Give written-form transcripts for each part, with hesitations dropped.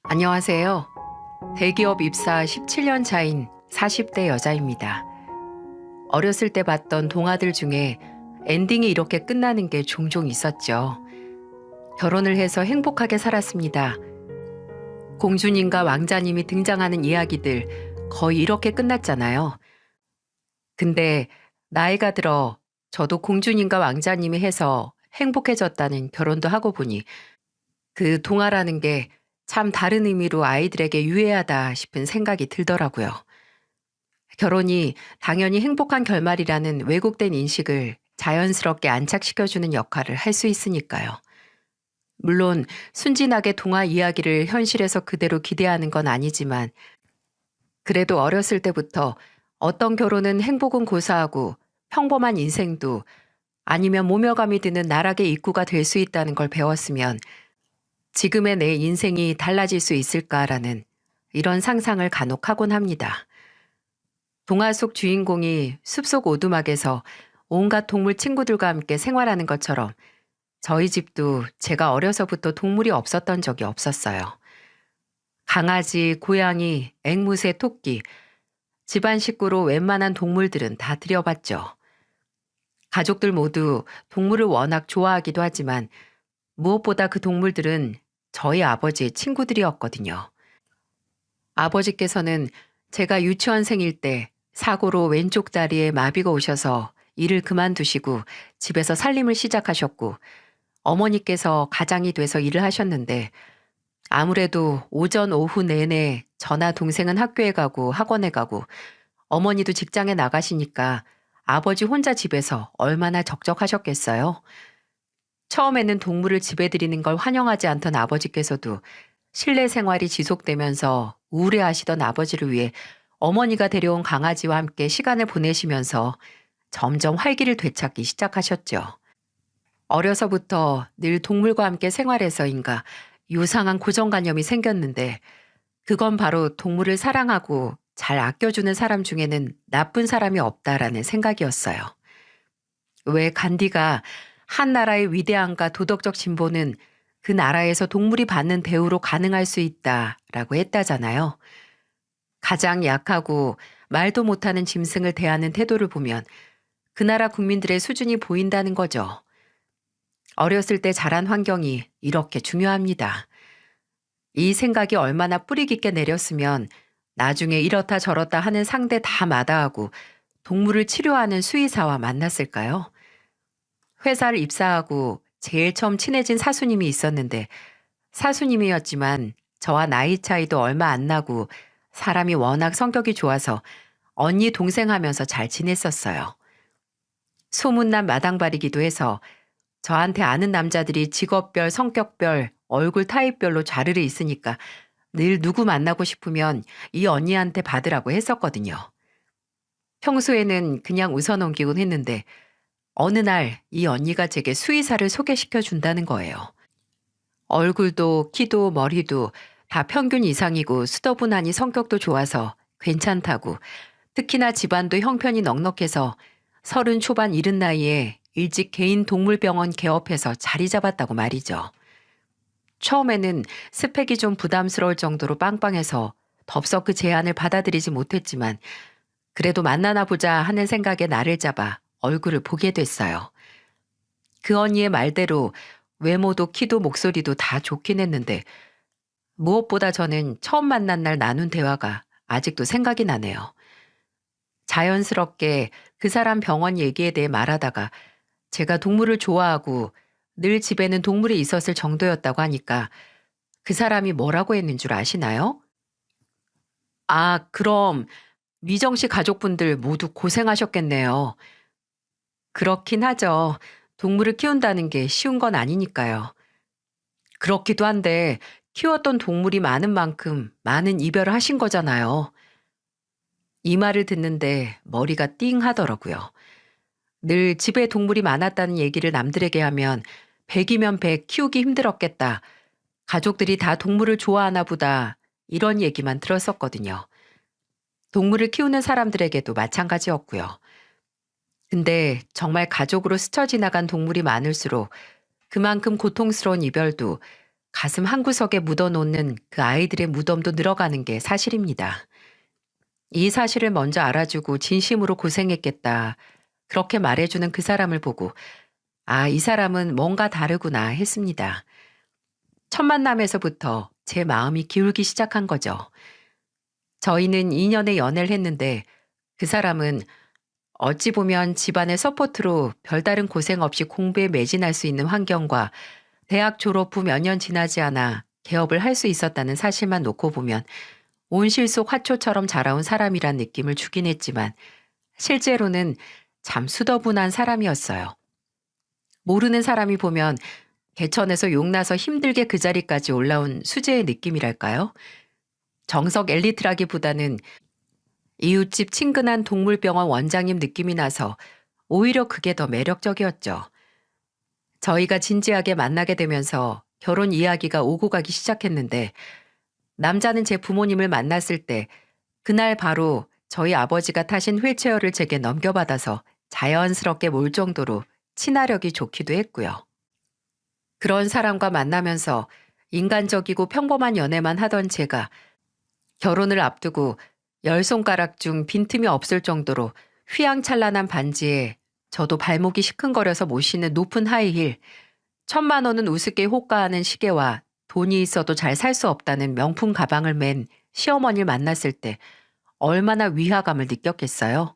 안녕하세요. 대기업 입사 17년 차인 40대 여자입니다. 어렸을 때 봤던 동화들 중에 엔딩이 이렇게 끝나는 게 종종 있었죠. 결혼을 해서 행복하게 살았습니다. 공주님과 왕자님이 등장하는 이야기들 거의 이렇게 끝났잖아요. 근데 나이가 들어 저도 공주님과 왕자님이 해서 행복해졌다는 결혼도 하고 보니 그 동화라는 게 참 다른 의미로 아이들에게 유해하다 싶은 생각이 들더라고요. 결혼이 당연히 행복한 결말이라는 왜곡된 인식을 자연스럽게 안착시켜주는 역할을 할 수 있으니까요. 물론 순진하게 동화 이야기를 현실에서 그대로 기대하는 건 아니지만 그래도 어렸을 때부터 어떤 결혼은 행복은 고사하고 평범한 인생도 아니면 모멸감이 드는 나락의 입구가 될 수 있다는 걸 배웠으면 지금의 내 인생이 달라질 수 있을까라는 이런 상상을 간혹 하곤 합니다. 동화 속 주인공이 숲속 오두막에서 온갖 동물 친구들과 함께 생활하는 것처럼 저희 집도 제가 어려서부터 동물이 없었던 적이 없었어요. 강아지, 고양이, 앵무새, 토끼, 집안 식구로 웬만한 동물들은 다 들여봤죠. 가족들 모두 동물을 워낙 좋아하기도 하지만 무엇보다 그 동물들은 저희 아버지의 친구들이었거든요. 아버지께서는 제가 유치원생일 때 사고로 왼쪽 다리에 마비가 오셔서 일을 그만두시고 집에서 살림을 시작하셨고 어머니께서 가장이 돼서 일을 하셨는데 아무래도 오전 오후 내내 저나 동생은 학교에 가고 학원에 가고 어머니도 직장에 나가시니까 아버지 혼자 집에서 얼마나 적적하셨겠어요. 처음에는 동물을 집에 들이는 걸 환영하지 않던 아버지께서도 실내 생활이 지속되면서 우울해하시던 아버지를 위해 어머니가 데려온 강아지와 함께 시간을 보내시면서 점점 활기를 되찾기 시작하셨죠. 어려서부터 늘 동물과 함께 생활해서인가 유상한 고정관념이 생겼는데 그건 바로 동물을 사랑하고 잘 아껴주는 사람 중에는 나쁜 사람이 없다라는 생각이었어요. 왜 간디가 한 나라의 위대함과 도덕적 진보는 그 나라에서 동물이 받는 대우로 가능할 수 있다라고 했다잖아요. 가장 약하고 말도 못하는 짐승을 대하는 태도를 보면 그 나라 국민들의 수준이 보인다는 거죠. 어렸을 때 자란 환경이 이렇게 중요합니다. 이 생각이 얼마나 뿌리 깊게 내렸으면 나중에 이렇다 저렇다 하는 상대 다 마다하고 동물을 치료하는 수의사와 만났을까요? 회사를 입사하고 제일 처음 친해진 사수님이 있었는데 사수님이었지만 저와 나이 차이도 얼마 안 나고 사람이 워낙 성격이 좋아서 언니 동생 하면서 잘 지냈었어요. 소문난 마당발이기도 해서 저한테 아는 남자들이 직업별, 성격별, 얼굴 타입별로 좌르르 있으니까 늘 누구 만나고 싶으면 이 언니한테 받으라고 했었거든요. 평소에는 그냥 웃어넘기곤 했는데 어느 날 이 언니가 제게 수의사를 소개시켜 준다는 거예요. 얼굴도 키도 머리도 다 평균 이상이고 수더분하니 성격도 좋아서 괜찮다고 특히나 집안도 형편이 넉넉해서 30 초반 이른 나이에 일찍 개인 동물병원 개업해서 자리 잡았다고 말이죠. 처음에는 스펙이 좀 부담스러울 정도로 빵빵해서 덥석 그 제안을 받아들이지 못했지만 그래도 만나나 보자 하는 생각에 나를 잡아 얼굴을 보게 됐어요. 그 언니의 말대로 외모도 키도 목소리도 다 좋긴 했는데 무엇보다 저는 처음 만난 날 나눈 대화가 아직도 생각이 나네요. 자연스럽게 그 사람 병원 얘기에 대해 말하다가 제가 동물을 좋아하고 늘 집에는 동물이 있었을 정도였다고 하니까 그 사람이 뭐라고 했는 줄 아시나요? 아, 그럼 미정 씨 가족분들 모두 고생하셨겠네요. 그렇긴 하죠. 동물을 키운다는 게 쉬운 건 아니니까요. 그렇기도 한데 키웠던 동물이 많은 만큼 많은 이별을 하신 거잖아요. 이 말을 듣는데 머리가 띵 하더라고요. 늘 집에 동물이 많았다는 얘기를 남들에게 하면 100이면 100 키우기 힘들었겠다. 가족들이 다 동물을 좋아하나 보다. 이런 얘기만 들었었거든요. 동물을 키우는 사람들에게도 마찬가지였고요. 근데 정말 가족으로 스쳐 지나간 동물이 많을수록 그만큼 고통스러운 이별도 가슴 한구석에 묻어놓는 그 아이들의 무덤도 늘어가는 게 사실입니다. 이 사실을 먼저 알아주고 진심으로 고생했겠다. 그렇게 말해주는 그 사람을 보고 아, 이 사람은 뭔가 다르구나 했습니다. 첫 만남에서부터 제 마음이 기울기 시작한 거죠. 저희는 2년의 연애를 했는데 그 사람은 어찌 보면 집안의 서포트로 별다른 고생 없이 공부에 매진할 수 있는 환경과 대학 졸업 후 몇 년 지나지 않아 개업을 할 수 있었다는 사실만 놓고 보면 온실 속 화초처럼 자라온 사람이란 느낌을 주긴 했지만 실제로는 참 수더분한 사람이었어요. 모르는 사람이 보면 개천에서 용나서 힘들게 그 자리까지 올라온 수재의 느낌이랄까요? 정석 엘리트라기보다는 이웃집 친근한 동물병원 원장님 느낌이 나서 오히려 그게 더 매력적이었죠. 저희가 진지하게 만나게 되면서 결혼 이야기가 오고 가기 시작했는데 남자는 제 부모님을 만났을 때 그날 바로 저희 아버지가 타신 휠체어를 제게 넘겨받아서 자연스럽게 몰 정도로 친화력이 좋기도 했고요. 그런 사람과 만나면서 인간적이고 평범한 연애만 하던 제가 결혼을 앞두고 10손가락 중 빈틈이 없을 정도로 휘황찬란한 반지에 저도 발목이 시큰거려서 못 신는 높은 하이힐, 1,000만 원은 우습게 호가하는 시계와 돈이 있어도 잘 살 수 없다는 명품 가방을 맨 시어머니를 만났을 때 얼마나 위화감을 느꼈겠어요.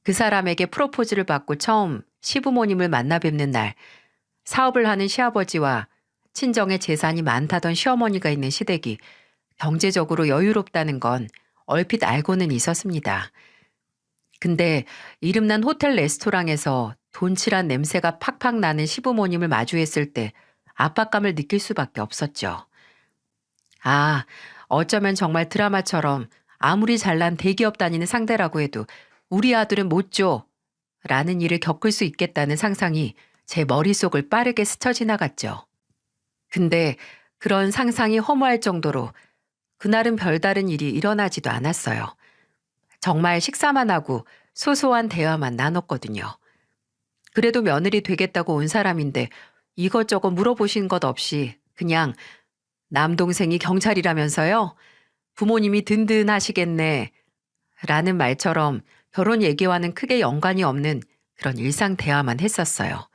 그 사람에게 프로포즈를 받고 처음 시부모님을 만나 뵙는 날, 사업을 하는 시아버지와 친정에 재산이 많다던 시어머니가 있는 시댁이 경제적으로 여유롭다는 건 얼핏 알고는 있었습니다. 근데 이름난 호텔 레스토랑에서 돈칠한 냄새가 팍팍 나는 시부모님을 마주했을 때 압박감을 느낄 수밖에 없었죠. 아, 어쩌면 정말 드라마처럼 아무리 잘난 대기업 다니는 상대라고 해도 우리 아들은 못 줘. 라는 일을 겪을 수 있겠다는 상상이 제 머릿속을 빠르게 스쳐 지나갔죠. 근데 그런 상상이 허무할 정도로 그날은 별다른 일이 일어나지도 않았어요. 정말 식사만 하고 소소한 대화만 나눴거든요. 그래도 며느리 되겠다고 온 사람인데 이것저것 물어보신 것 없이 그냥 남동생이 경찰이라면서요? 부모님이 든든하시겠네. 라는 말처럼 결혼 얘기와는 크게 연관이 없는 그런 일상 대화만 했었어요.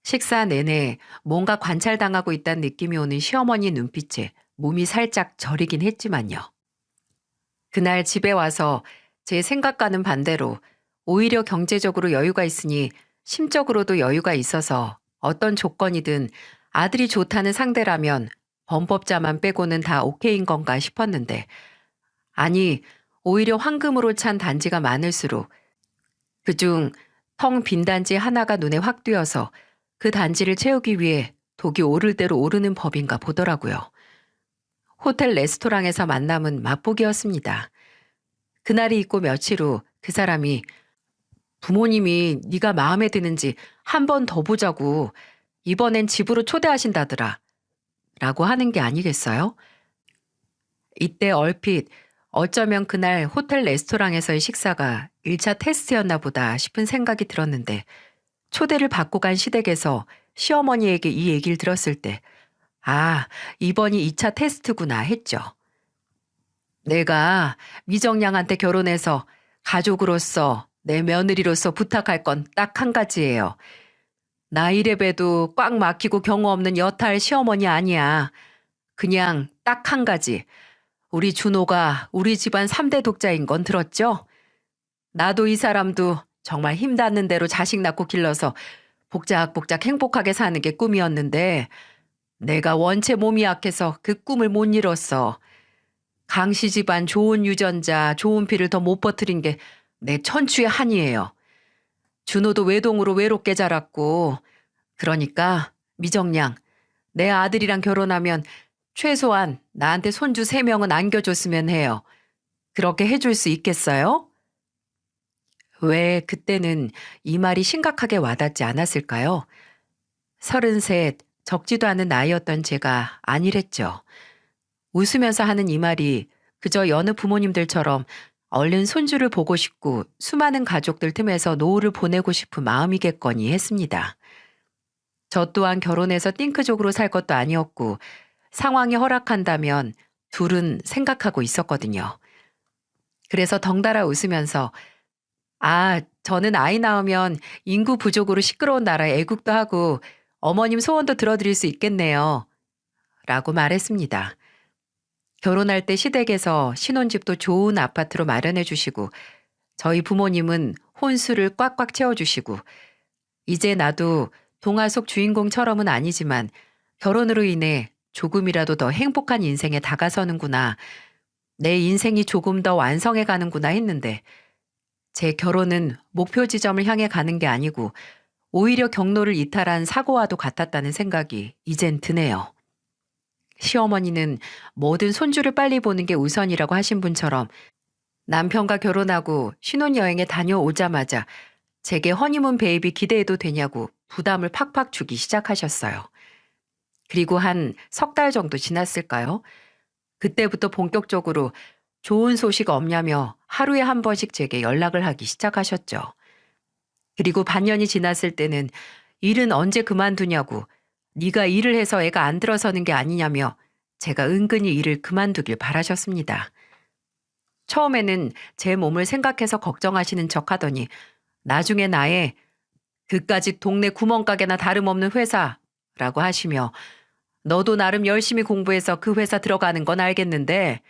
식사 내내 뭔가 관찰당하고 있다는 느낌이 오는 시어머니 눈빛에 몸이 살짝 저리긴 했지만요. 그날 집에 와서 제 생각과는 반대로 오히려 경제적으로 여유가 있으니 심적으로도 여유가 있어서 어떤 조건이든 아들이 좋다는 상대라면 범법자만 빼고는 다 오케이인 건가 싶었는데 아니 오히려 황금으로 찬 단지가 많을수록 그중 텅 빈 단지 하나가 눈에 확 띄어서 그 단지를 채우기 위해 독이 오를 대로 오르는 법인가 보더라고요. 호텔 레스토랑에서 만남은 맛보기였습니다. 그날이 있고 며칠 후 그 사람이 부모님이 네가 마음에 드는지 한 번 더 보자고 이번엔 집으로 초대하신다더라 라고 하는 게 아니겠어요? 이때 얼핏 어쩌면 그날 호텔 레스토랑에서의 식사가 1차 테스트였나 보다 싶은 생각이 들었는데 초대를 받고 간 시댁에서 시어머니에게 이 얘기를 들었을 때 아, 이번이 2차 테스트구나 했죠. 내가 미정양한테 결혼해서 가족으로서 내 며느리로서 부탁할 건 딱 한 가지예요. 나 이래봬도 꽉 막히고 경우 없는 여탈 시어머니 아니야. 그냥 딱 한 가지. 우리 준호가 우리 집안 3대 독자인 건 들었죠? 나도 이 사람도 정말 힘 닿는 대로 자식 낳고 길러서 복작복작 행복하게 사는 게 꿈이었는데 내가 원체 몸이 약해서 그 꿈을 못 이뤘어. 강씨 집안 좋은 유전자, 좋은 피를 더 못 퍼뜨린 게 내 천추의 한이에요. 준호도 외동으로 외롭게 자랐고 그러니까 미정양 내 아들이랑 결혼하면 최소한 나한테 손주 3명은 안겨줬으면 해요. 그렇게 해줄 수 있겠어요? 왜 그때는 이 말이 심각하게 와닿지 않았을까요? 33, 적지도 않은 나이였던 제가 아니랬죠. 웃으면서 하는 이 말이 그저 여느 부모님들처럼 얼른 손주를 보고 싶고 수많은 가족들 틈에서 노후를 보내고 싶은 마음이겠거니 했습니다. 저 또한 결혼해서 띵크족으로 살 것도 아니었고 상황이 허락한다면 둘은 생각하고 있었거든요. 그래서 덩달아 웃으면서 저는 아이 낳으면 인구 부족으로 시끄러운 나라 애국도 하고 어머님 소원도 들어드릴 수 있겠네요. 라고 말했습니다. 결혼할 때 시댁에서 신혼집도 좋은 아파트로 마련해 주시고 저희 부모님은 혼수를 꽉꽉 채워주시고 이제 나도 동화 속 주인공처럼은 아니지만 결혼으로 인해 조금이라도 더 행복한 인생에 다가서는구나. 내 인생이 조금 더 완성해 가는구나 했는데 제 결혼은 목표 지점을 향해 가는 게 아니고 오히려 경로를 이탈한 사고와도 같았다는 생각이 이젠 드네요. 시어머니는 뭐든 손주를 빨리 보는 게 우선이라고 하신 분처럼 남편과 결혼하고 신혼여행에 다녀오자마자 제게 허니문 베이비 기대해도 되냐고 부담을 팍팍 주기 시작하셨어요. 그리고 한 석 달 정도 지났을까요? 그때부터 본격적으로 좋은 소식 없냐며 하루에 한 번씩 제게 연락을 하기 시작하셨죠. 그리고 반년이 지났을 때는 일은 언제 그만두냐고 네가 일을 해서 애가 안 들어서는 게 아니냐며 제가 은근히 일을 그만두길 바라셨습니다. 처음에는 제 몸을 생각해서 걱정하시는 척 하더니 나중엔 아예 그까짓 동네 구멍가게나 다름없는 회사라고 하시며 너도 나름 열심히 공부해서 그 회사 들어가는 건 알겠는데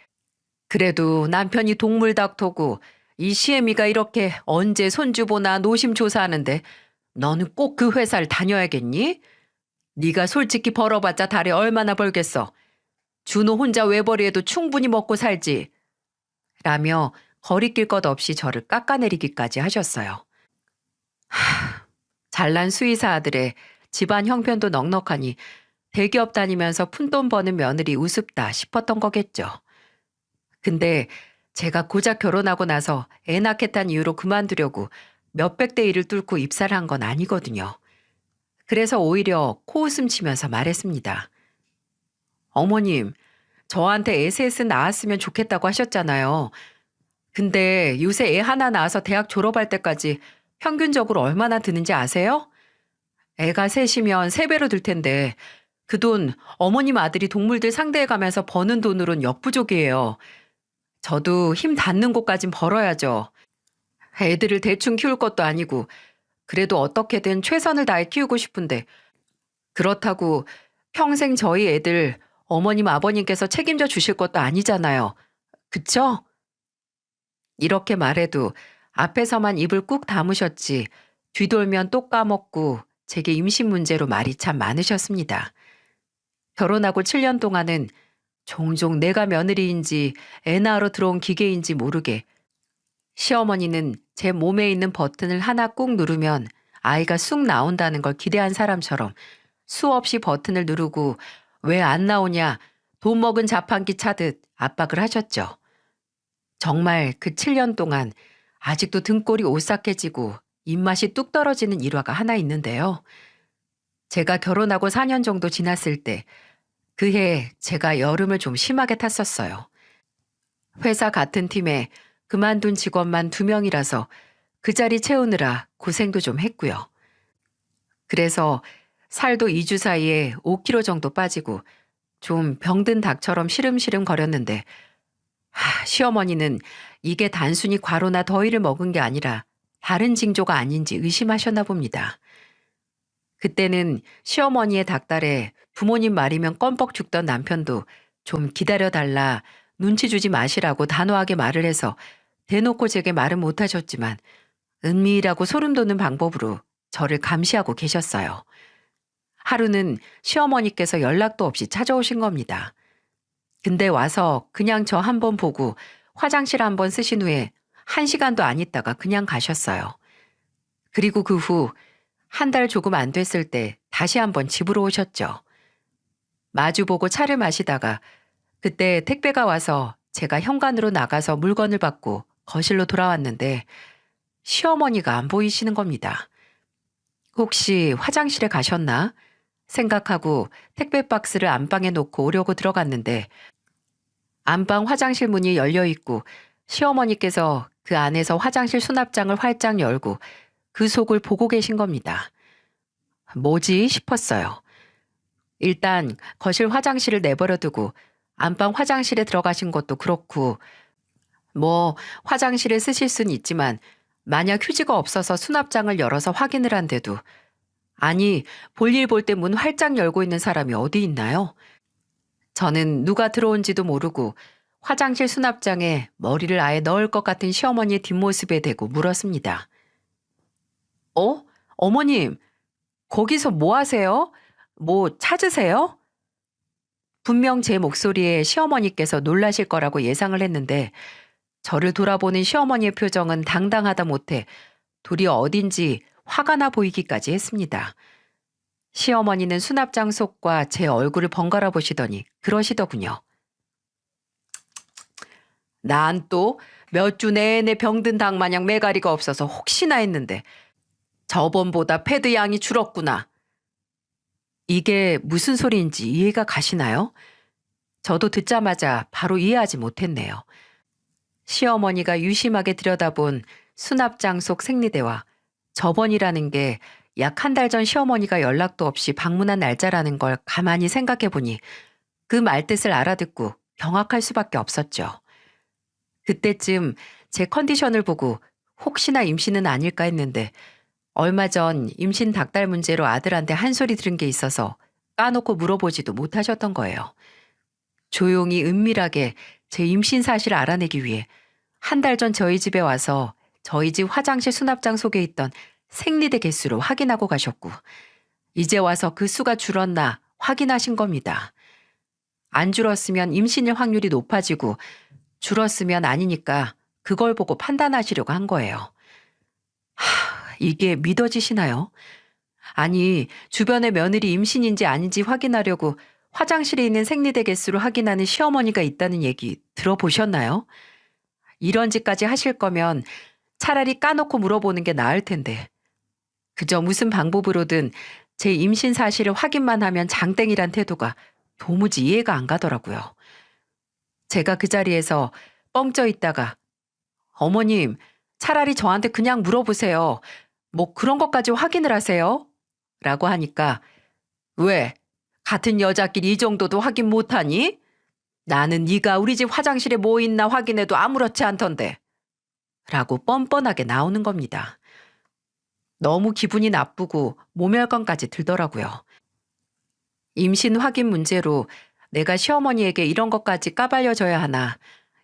그래도 남편이 동물 닥터고 이 시애미가 이렇게 언제 손주 보나 노심초사하는데 너는 꼭 그 회사를 다녀야겠니? 네가 솔직히 벌어봤자 달에 얼마나 벌겠어. 준호 혼자 외벌이해도 충분히 먹고 살지. 라며 거리낄 것 없이 저를 깎아내리기까지 하셨어요. 잘난 수의사 아들의 집안 형편도 넉넉하니 대기업 다니면서 푼돈 버는 며느리 우습다 싶었던 거겠죠. 근데 제가 고작 결혼하고 나서 애 낳겠다는 이유로 그만두려고 몇백 대 일을 뚫고 입사를 한 건 아니거든요. 그래서 오히려 코웃음 치면서 말했습니다. 어머님, 저한테 SS 낳았으면 좋겠다고 하셨잖아요. 근데 요새 애 하나 낳아서 대학 졸업할 때까지 평균적으로 얼마나 드는지 아세요? 애가 셋이면 3배로 들 텐데 그 돈 어머님 아들이 동물들 상대해 가면서 버는 돈으론 역부족이에요. 저도 힘 닿는 곳까진 벌어야죠. 애들을 대충 키울 것도 아니고 그래도 어떻게든 최선을 다해 키우고 싶은데 그렇다고 평생 저희 애들 어머님 아버님께서 책임져 주실 것도 아니잖아요. 그쵸? 이렇게 말해도 앞에서만 입을 꾹 다무셨지 뒤돌면 또 까먹고 제게 임신 문제로 말이 참 많으셨습니다. 결혼하고 7년 동안은 종종 내가 며느리인지 애 낳으러 들어온 기계인지 모르게 시어머니는 제 몸에 있는 버튼을 하나 꾹 누르면 아이가 쑥 나온다는 걸 기대한 사람처럼 수없이 버튼을 누르고 왜 안 나오냐 돈 먹은 자판기 차듯 압박을 하셨죠. 정말 그 7년 동안 아직도 등골이 오싹해지고 입맛이 뚝 떨어지는 일화가 하나 있는데요. 제가 결혼하고 4년 정도 지났을 때 그해 제가 여름을 좀 심하게 탔었어요. 회사 같은 팀에 그만둔 직원만 2명이라서 그 자리 채우느라 고생도 좀 했고요. 그래서 살도 2주 사이에 5kg 정도 빠지고 좀 병든 닭처럼 시름시름 거렸는데 시어머니는 이게 단순히 과로나 더위를 먹은 게 아니라 다른 징조가 아닌지 의심하셨나 봅니다. 그때는 시어머니의 닭달에 부모님 말이면 껌뻑 죽던 남편도 좀 기다려달라 눈치 주지 마시라고 단호하게 말을 해서 대놓고 제게 말은 못하셨지만 은밀하고 소름 돋는 방법으로 저를 감시하고 계셨어요. 하루는 시어머니께서 연락도 없이 찾아오신 겁니다. 근데 와서 그냥 저 한 번 보고 화장실 한 번 쓰신 후에 1시간도 안 있다가 그냥 가셨어요. 그리고 그 후 한 달 조금 안 됐을 때 다시 한번 집으로 오셨죠. 마주보고 차를 마시다가 그때 택배가 와서 제가 현관으로 나가서 물건을 받고 거실로 돌아왔는데 시어머니가 안 보이시는 겁니다. 혹시 화장실에 가셨나? 생각하고 택배 박스를 안방에 놓고 오려고 들어갔는데 안방 화장실 문이 열려 있고 시어머니께서 그 안에서 화장실 수납장을 활짝 열고 그 속을 보고 계신 겁니다. 뭐지 싶었어요. 일단 거실 화장실을 내버려 두고 안방 화장실에 들어가신 것도 그렇고 뭐 화장실에 쓰실 순 있지만 만약 휴지가 없어서 수납장을 열어서 확인을 한데도 아니 볼일 볼 때 문 활짝 열고 있는 사람이 어디 있나요? 저는 누가 들어온지도 모르고 화장실 수납장에 머리를 아예 넣을 것 같은 시어머니의 뒷모습에 대고 물었습니다. 어? 어머님, 거기서 뭐 하세요? 뭐 찾으세요? 분명 제 목소리에 시어머니께서 놀라실 거라고 예상을 했는데 저를 돌아보는 시어머니의 표정은 당당하다 못해 도리어 어딘지 화가 나 보이기까지 했습니다. 시어머니는 수납장 속과 제 얼굴을 번갈아 보시더니 그러시더군요. 난 또 몇 주 내내 병든 닭 마냥 매가리가 없어서 혹시나 했는데 저번보다 패드 양이 줄었구나. 이게 무슨 소리인지 이해가 가시나요? 저도 듣자마자 바로 이해하지 못했네요. 시어머니가 유심하게 들여다본 수납장 속 생리대와 저번이라는 게 약 한 달 전 시어머니가 연락도 없이 방문한 날짜라는 걸 가만히 생각해 보니 그 말뜻을 알아듣고 경악할 수밖에 없었죠. 그때쯤 제 컨디션을 보고 혹시나 임신은 아닐까 했는데 얼마 전 임신 닭달 문제로 아들한테 한 소리 들은 게 있어서 까놓고 물어보지도 못하셨던 거예요. 조용히 은밀하게 제 임신 사실을 알아내기 위해 한 달 전 저희 집에 와서 저희 집 화장실 수납장 속에 있던 생리대 개수를 확인하고 가셨고 이제 와서 그 수가 줄었나 확인하신 겁니다. 안 줄었으면 임신일 확률이 높아지고 줄었으면 아니니까 그걸 보고 판단하시려고 한 거예요. 이게 믿어지시나요? 아니, 주변의 며느리 임신인지 아닌지 확인하려고 화장실에 있는 생리대 개수를 확인하는 시어머니가 있다는 얘기 들어보셨나요? 이런 짓까지 하실 거면 차라리 까놓고 물어보는 게 나을 텐데. 그저 무슨 방법으로든 제 임신 사실을 확인만 하면 장땡이란 태도가 도무지 이해가 안 가더라고요. 제가 그 자리에서 뻥쪄 있다가 어머님, 차라리 저한테 그냥 물어보세요. 뭐 그런 것까지 확인을 하세요? 라고 하니까 왜? 같은 여자끼리 이 정도도 확인 못하니? 나는 네가 우리 집 화장실에 뭐 있나 확인해도 아무렇지 않던데. 라고 뻔뻔하게 나오는 겁니다. 너무 기분이 나쁘고 모멸감까지 들더라고요. 임신 확인 문제로 내가 시어머니에게 이런 것까지 까발려줘야 하나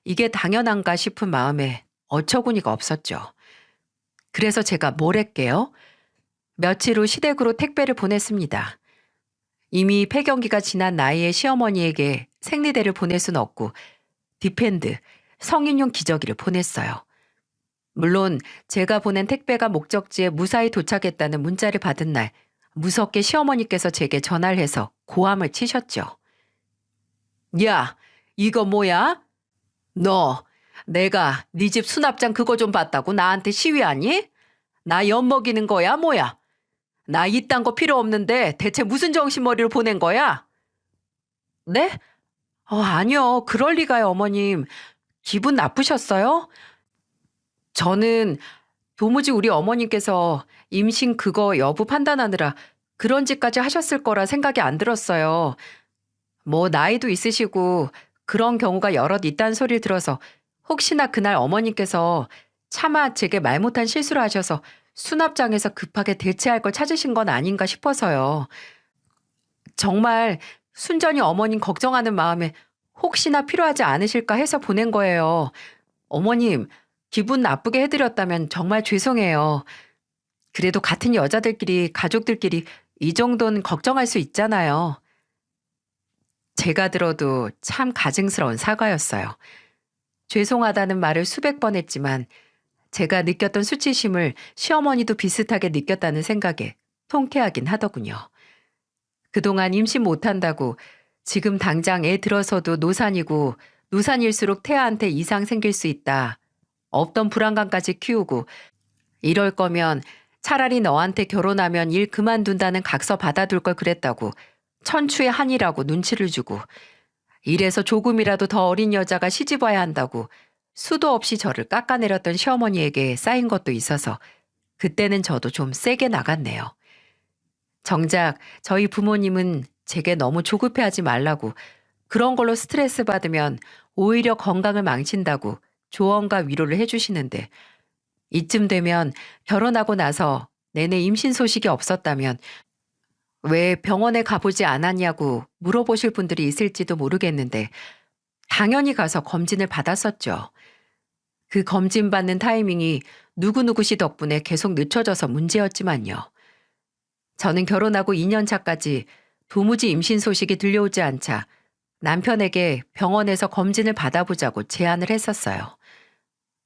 이게 당연한가 싶은 마음에 어처구니가 없었죠. 그래서 제가 뭘 했게요? 며칠 후 시댁으로 택배를 보냈습니다. 이미 폐경기가 지난 나이의 시어머니에게 생리대를 보낼 순 없고 디펜드, 성인용 기저귀를 보냈어요. 물론 제가 보낸 택배가 목적지에 무사히 도착했다는 문자를 받은 날 무섭게 시어머니께서 제게 전화를 해서 고함을 치셨죠. 야, 이거 뭐야? 너, 내가 네 집 수납장 그거 좀 봤다고 나한테 시위하니? 나 엿먹이는 거야 뭐야? 나 이딴 거 필요 없는데 대체 무슨 정신머리를 보낸 거야? 네? 아니요. 그럴 리가요, 어머님. 기분 나쁘셨어요? 저는 도무지 우리 어머님께서 임신 그거 여부 판단하느라 그런 짓까지 하셨을 거라 생각이 안 들었어요. 뭐 나이도 있으시고 그런 경우가 여럿 있다는 소리를 들어서 혹시나 그날 어머님께서 차마 제게 말 못한 실수를 하셔서 수납장에서 급하게 대체할 걸 찾으신 건 아닌가 싶어서요. 정말 순전히 어머님 걱정하는 마음에 혹시나 필요하지 않으실까 해서 보낸 거예요. 어머님, 기분 나쁘게 해드렸다면 정말 죄송해요. 그래도 같은 여자들끼리, 가족들끼리 이 정도는 걱정할 수 있잖아요. 제가 들어도 참 가증스러운 사과였어요. 죄송하다는 말을 수백 번 했지만 제가 느꼈던 수치심을 시어머니도 비슷하게 느꼈다는 생각에 통쾌하긴 하더군요. 그동안 임신 못한다고 지금 당장 애 들어서도 노산이고 노산일수록 태아한테 이상 생길 수 있다. 없던 불안감까지 키우고 이럴 거면 차라리 너한테 결혼하면 일 그만둔다는 각서 받아둘 걸 그랬다고 천추의 한이라고 눈치를 주고 이래서 조금이라도 더 어린 여자가 시집 와야 한다고 수도 없이 저를 깎아내렸던 시어머니에게 쌓인 것도 있어서 그때는 저도 좀 세게 나갔네요. 정작 저희 부모님은 제게 너무 조급해하지 말라고, 그런 걸로 스트레스 받으면 오히려 건강을 망친다고 조언과 위로를 해주시는데, 이쯤 되면 결혼하고 나서 내내 임신 소식이 없었다면 왜 병원에 가보지 않았냐고 물어보실 분들이 있을지도 모르겠는데, 당연히 가서 검진을 받았었죠. 그 검진 받는 타이밍이 누구누구 씨 덕분에 계속 늦춰져서 문제였지만요. 저는 결혼하고 2년 차까지 도무지 임신 소식이 들려오지 않자 남편에게 병원에서 검진을 받아보자고 제안을 했었어요.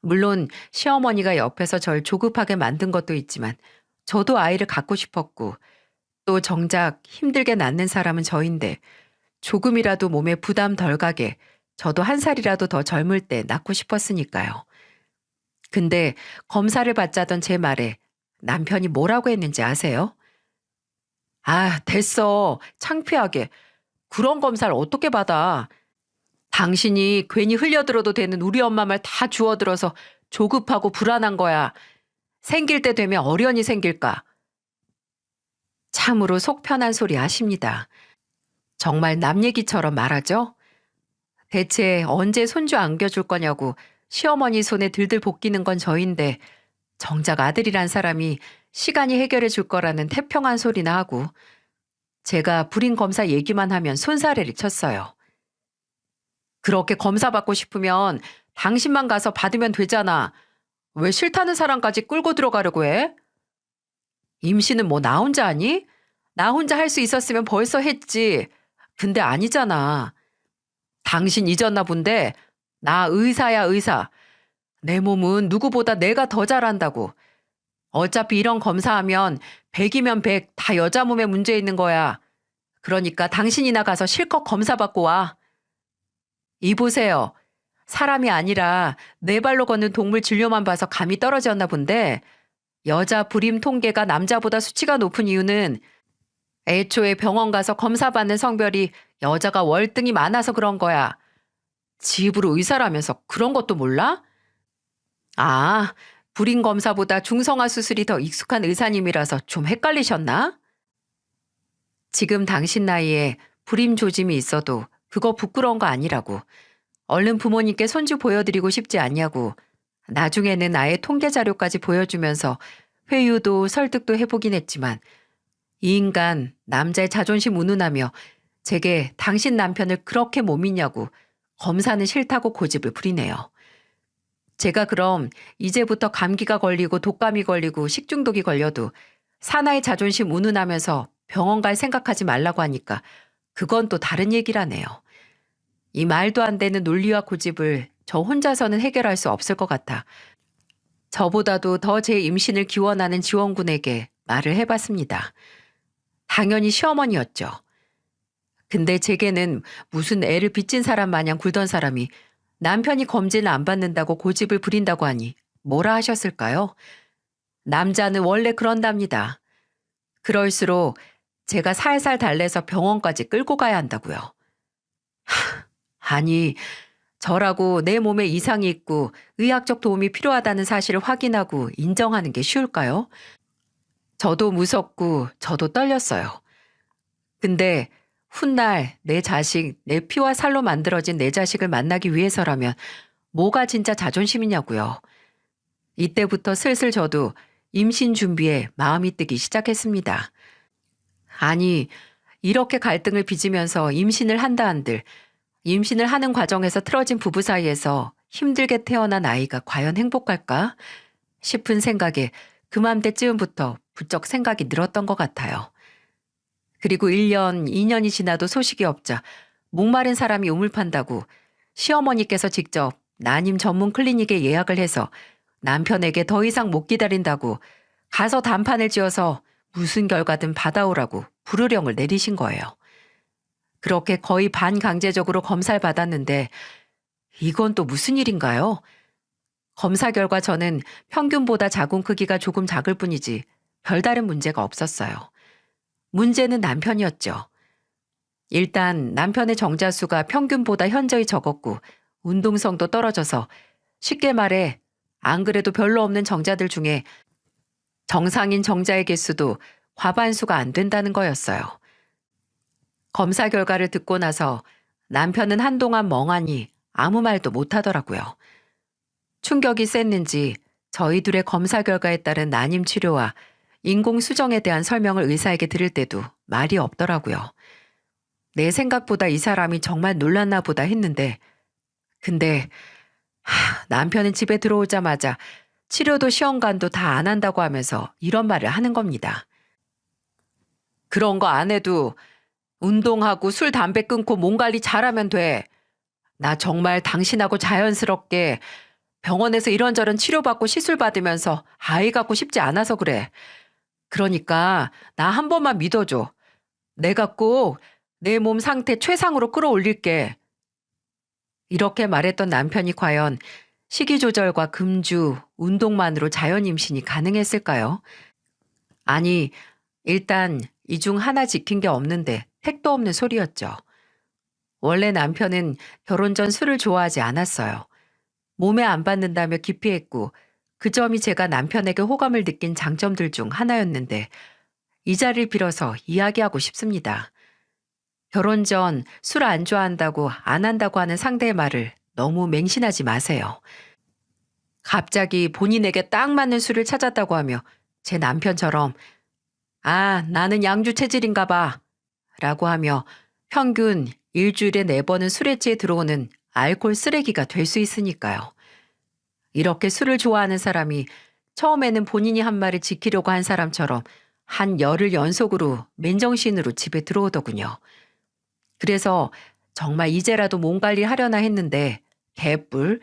물론 시어머니가 옆에서 절 조급하게 만든 것도 있지만 저도 아이를 갖고 싶었고, 또 정작 힘들게 낳는 사람은 저인데 조금이라도 몸에 부담 덜 가게 저도 한 살이라도 더 젊을 때 낳고 싶었으니까요. 근데 검사를 받자던 제 말에 남편이 뭐라고 했는지 아세요? 아, 됐어. 창피하게. 그런 검사를 어떻게 받아? 당신이 괜히 흘려들어도 되는 우리 엄마 말 다 주워들어서 조급하고 불안한 거야. 생길 때 되면 어련히 생길까? 참으로 속 편한 소리 하십니다. 정말 남 얘기처럼 말하죠? 대체 언제 손주 안겨줄 거냐고 시어머니 손에 들들 볶이는 건 저인데, 정작 아들이란 사람이 시간이 해결해 줄 거라는 태평한 소리나 하고, 제가 불임 검사 얘기만 하면 손사래를 쳤어요. 그렇게 검사 받고 싶으면 당신만 가서 받으면 되잖아. 왜 싫다는 사람까지 끌고 들어가려고 해? 임신은 뭐 나 혼자 하니? 나 혼자 할 수 있었으면 벌써 했지. 근데 아니잖아. 당신 잊었나 본데 나 의사야, 의사. 내 몸은 누구보다 내가 더 잘한다고. 어차피 이런 검사하면 100이면 100 다 여자 몸에 문제 있는 거야. 그러니까 당신이나 가서 실컷 검사 받고 와. 이보세요. 사람이 아니라 네 발로 걷는 동물 진료만 봐서 감이 떨어졌나 본데, 여자 불임 통계가 남자보다 수치가 높은 이유는 애초에 병원 가서 검사 받는 성별이 여자가 월등히 많아서 그런 거야. 지 입으로 의사라면서 그런 것도 몰라? 아, 불임 검사보다 중성화 수술이 더 익숙한 의사님이라서 좀 헷갈리셨나? 지금 당신 나이에 불임 조짐이 있어도 그거 부끄러운 거 아니라고. 얼른 부모님께 손주 보여드리고 싶지 않냐고. 나중에는 아예 통계 자료까지 보여주면서 회유도 설득도 해보긴 했지만, 이 인간 남자의 자존심 운운하며 제게 당신 남편을 그렇게 못 믿냐고 검사는 싫다고 고집을 부리네요. 제가 그럼 이제부터 감기가 걸리고 독감이 걸리고 식중독이 걸려도 사나이 자존심 운운하면서 병원 갈 생각하지 말라고 하니까 그건 또 다른 얘기라네요. 이 말도 안 되는 논리와 고집을 저 혼자서는 해결할 수 없을 것 같아 저보다도 더 제 임신을 기원하는 지원군에게 말을 해봤습니다. 당연히 시어머니였죠. 근데 제게는 무슨 애를 빚진 사람 마냥 굴던 사람이 남편이 검진을 안 받는다고 고집을 부린다고 하니 뭐라 하셨을까요? 남자는 원래 그런답니다. 그럴수록 제가 살살 달래서 병원까지 끌고 가야 한다고요. 아니, 저라고 내 몸에 이상이 있고 의학적 도움이 필요하다는 사실을 확인하고 인정하는 게 쉬울까요? 저도 무섭고 저도 떨렸어요. 근데 훗날 내 자식, 내 피와 살로 만들어진 내 자식을 만나기 위해서라면 뭐가 진짜 자존심이냐고요. 이때부터 슬슬 저도 임신 준비에 마음이 뜨기 시작했습니다. 아니, 이렇게 갈등을 빚으면서 임신을 한다 한들, 임신을 하는 과정에서 틀어진 부부 사이에서 힘들게 태어난 아이가 과연 행복할까 싶은 생각에 그맘때쯤부터 부쩍 생각이 늘었던 것 같아요. 그리고 1년, 2년이 지나도 소식이 없자 목마른 사람이 우물 판다고 시어머니께서 직접 난임 전문 클리닉에 예약을 해서 남편에게 더 이상 못 기다린다고 가서 단판을 지어서 무슨 결과든 받아오라고 불효령을 내리신 거예요. 그렇게 거의 반강제적으로 검사를 받았는데 이건 또 무슨 일인가요? 검사 결과 저는 평균보다 자궁 크기가 조금 작을 뿐이지 별다른 문제가 없었어요. 문제는 남편이었죠. 일단 남편의 정자수가 평균보다 현저히 적었고 운동성도 떨어져서, 쉽게 말해 안 그래도 별로 없는 정자들 중에 정상인 정자의 개수도 과반수가 안 된다는 거였어요. 검사 결과를 듣고 나서 남편은 한동안 멍하니 아무 말도 못 하더라고요. 충격이 셌는지 저희 둘의 검사 결과에 따른 난임 치료와 인공 수정에 대한 설명을 의사에게 들을 때도 말이 없더라고요. 내 생각보다 이 사람이 정말 놀랐나 보다 했는데, 근데 남편은 집에 들어오자마자 치료도 시험관도 다 안 한다고 하면서 이런 말을 하는 겁니다. 그런 거 안 해도 운동하고 술, 담배 끊고 몸 관리 잘하면 돼. 나 정말 당신하고 자연스럽게 병원에서 이런저런 치료받고 시술 받으면서 아이 갖고 싶지 않아서 그래. 그러니까 나 한 번만 믿어줘. 내가 꼭 내 몸 상태 최상으로 끌어올릴게. 이렇게 말했던 남편이 과연 식이 조절과 금주, 운동만으로 자연 임신이 가능했을까요? 아니, 일단 이 중 하나 지킨 게 없는데 택도 없는 소리였죠. 원래 남편은 결혼 전 술을 좋아하지 않았어요. 몸에 안 받는다며 기피했고 그 점이 제가 남편에게 호감을 느낀 장점들 중 하나였는데 이 자리를 빌어서 이야기하고 싶습니다. 결혼 전 술 안 좋아한다고 안 한다고 하는 상대의 말을 너무 맹신하지 마세요. 갑자기 본인에게 딱 맞는 술을 찾았다고 하며 제 남편처럼 나는 양주 체질인가 봐 라고 하며 평균 일주일에 4번은 술회지에 들어오는 알코올 쓰레기가 될 수 있으니까요. 이렇게 술을 좋아하는 사람이 처음에는 본인이 한 말을 지키려고 한 사람처럼 한 열흘 연속으로 맨정신으로 집에 들어오더군요. 그래서 정말 이제라도 몸 관리를 하려나 했는데 개뿔.